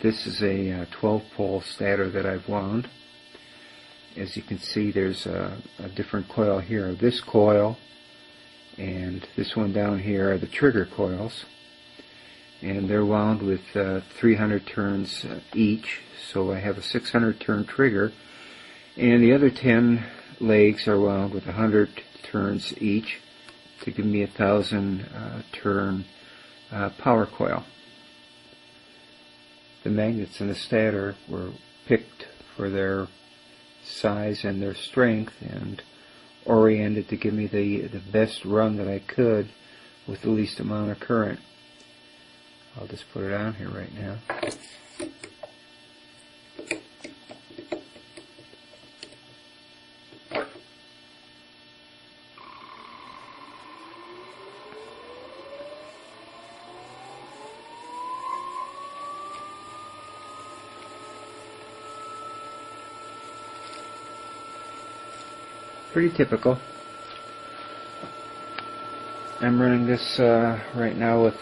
This is a 12-pole stator that I've wound. As you can see, there's a different coil here. This coil and this one down here are the trigger coils, and they're wound with 300 turns each, so I have a 600 turn trigger, and the other 10 legs are wound with 100 turns each to give me a 1,000 turn power coil. The magnets in the stator were picked for their size and their strength and oriented to give me the best run that I could with the least amount of current. I'll just put it on here right now. Pretty typical. I'm running this right now with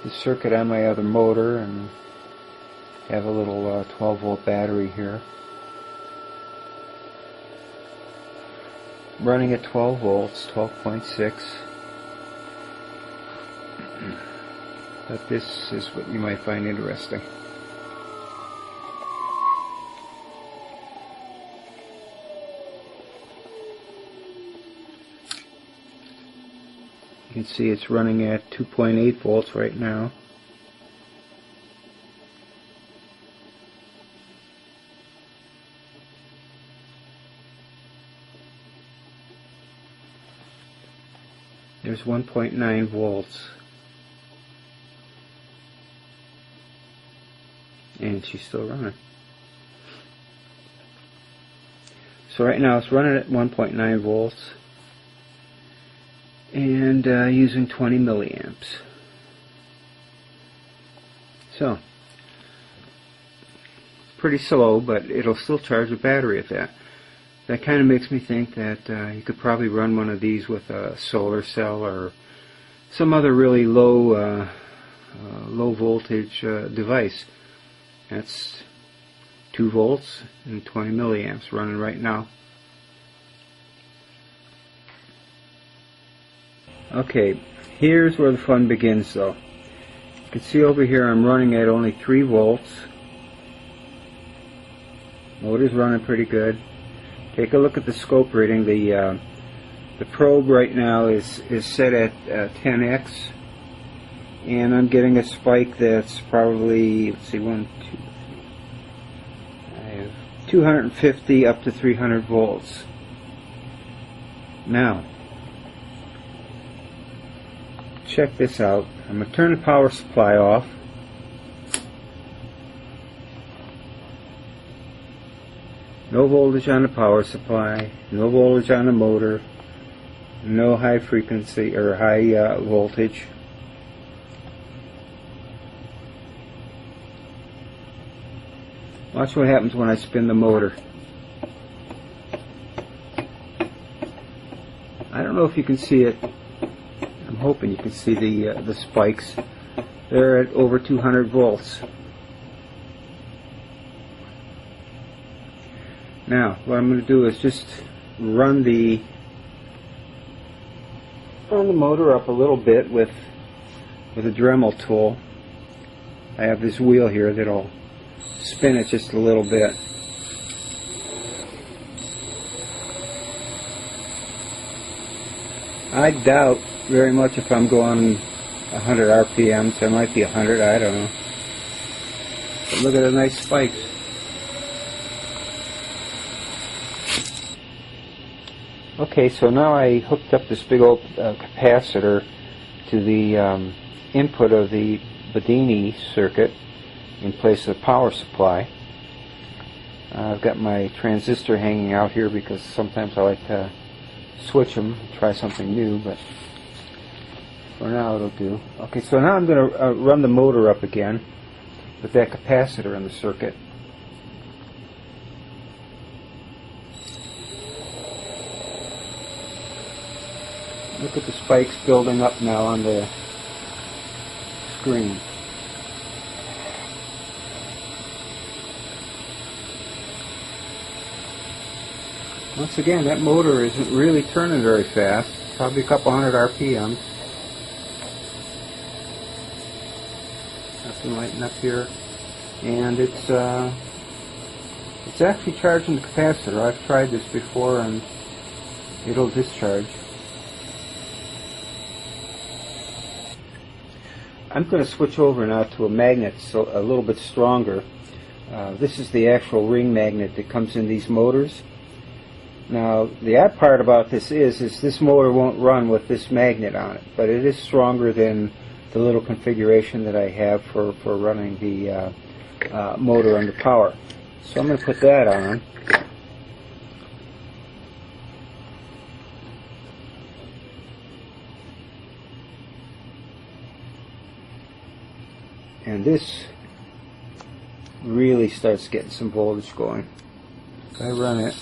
the circuit on my other motor, and have a little 12-volt battery here. Running at 12 volts, 12.6. But this is what you might find interesting. You can see it's running at 2.8 volts right now. There's 1.9 volts. And she's still running. So right now it's running at 1.9 volts. And using 20 milliamps. So, pretty slow, but it'll still charge the battery at that. That kind of makes me think that you could probably run one of these with a solar cell or some other really low voltage device. That's 2 volts and 20 milliamps running right now. Okay, here's where the fun begins though. You can see over here I'm running at only 3 volts. Motor's running pretty good. Take a look at the scope reading. The probe right now is set at 10x, and I'm getting a spike that's probably, let's see, 250 up to 300 volts. Now, check this out. I'm going to turn the power supply off. No voltage on the power supply, no voltage on the motor, no high frequency or high voltage. Watch what happens when I spin the motor. I don't know if you can see it. I'm hoping you can see the spikes. They're at over 200 volts. Now, what I'm going to do is just run the motor up a little bit with a Dremel tool. I have this wheel here that'll spin it just a little bit. I doubt very much if I'm going 100 RPMs. There might be 100, I don't know. But look at the nice spikes. Okay, so now I hooked up this big old capacitor to the input of the Bedini circuit in place of the power supply. I've got my transistor hanging out here because sometimes I like to switch them, try something new, but for now it'll do. Okay, so now I'm going to run the motor up again with that capacitor in the circuit. Look at the spikes building up now on the screen. Once again, that motor isn't really turning very fast, probably a couple hundred RPMs. Nothing lighting up here. And it's actually charging the capacitor. I've tried this before and it'll discharge. I'm going to switch over now to a magnet so a little bit stronger. This is the actual ring magnet that comes in these motors. Now the odd part about this is this motor won't run with this magnet on it, but it is stronger than the little configuration that I have for running the motor under power. So I'm going to put that on. And this really starts getting some voltage going. If I run it,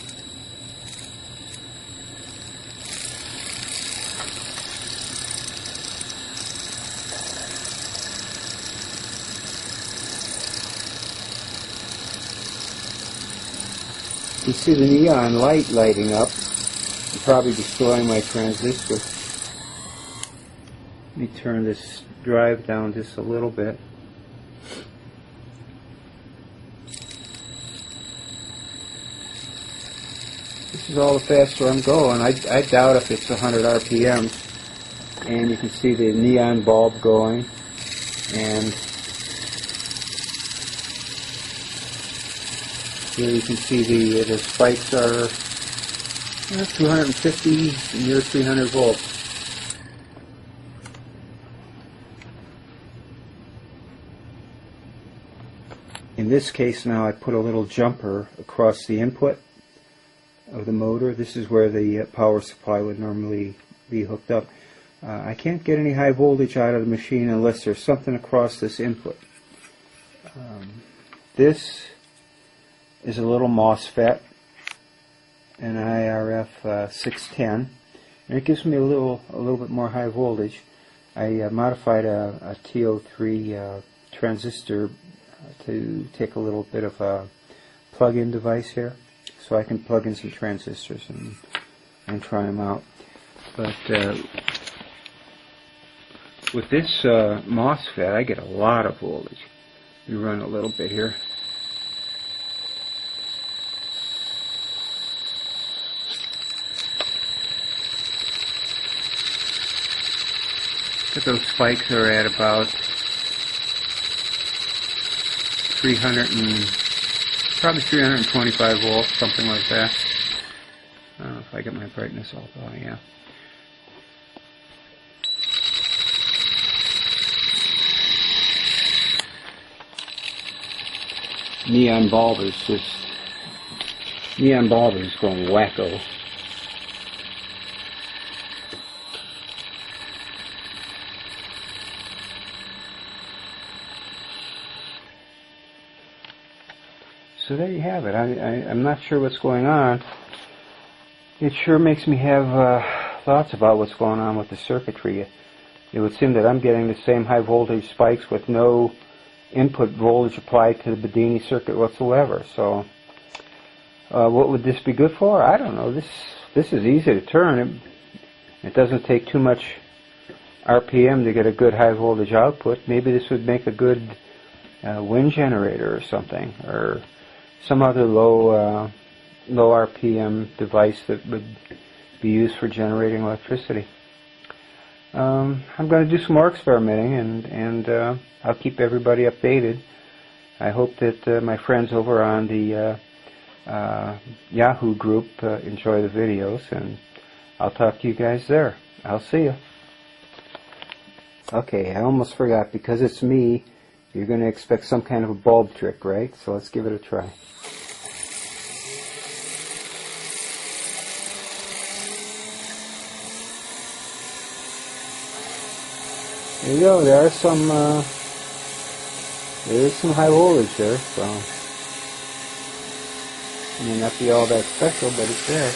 you see the neon light lighting up and probably destroying my transistor. Let me turn this drive down just a little bit. This is all the faster I'm going. I doubt if it's 100 RPMs. And you can see the neon bulb going. And here you can see the spikes are 250, near 300 volts. In this case now I put a little jumper across the input of the motor. This is where the power supply would normally be hooked up. I can't get any high voltage out of the machine unless there's something across this input. This is a little MOSFET, an IRF 610, and it gives me a little bit more high voltage. I modified a TO3 transistor to take a little bit of a plug-in device here, so I can plug in some transistors and try them out. But with this MOSFET, I get a lot of voltage. We run a little bit here. But those spikes are at about 325 volts, something like that. I don't know if I get my brightness all going, yeah. Neon bulb is going wacko. So there you have it. I'm not sure what's going on. It sure makes me have thoughts about what's going on with the circuitry. It would seem that I'm getting the same high voltage spikes with no input voltage applied to the Bedini circuit whatsoever. So what would this be good for? I don't know. This is easy to turn. It doesn't take too much RPM to get a good high voltage output. Maybe this would make a good wind generator or something, or some other low RPM device that would be used for generating electricity. I'm going to do some more experimenting, and I'll keep everybody updated. I hope that my friends over on the Yahoo group enjoy the videos, and I'll talk to you guys there. I'll see you. Okay, I almost forgot, because it's me, you're going to expect some kind of a bulb trick, right? So let's give it a try. There you go. There is some high voltage there, so it may not be all that special, but it's there.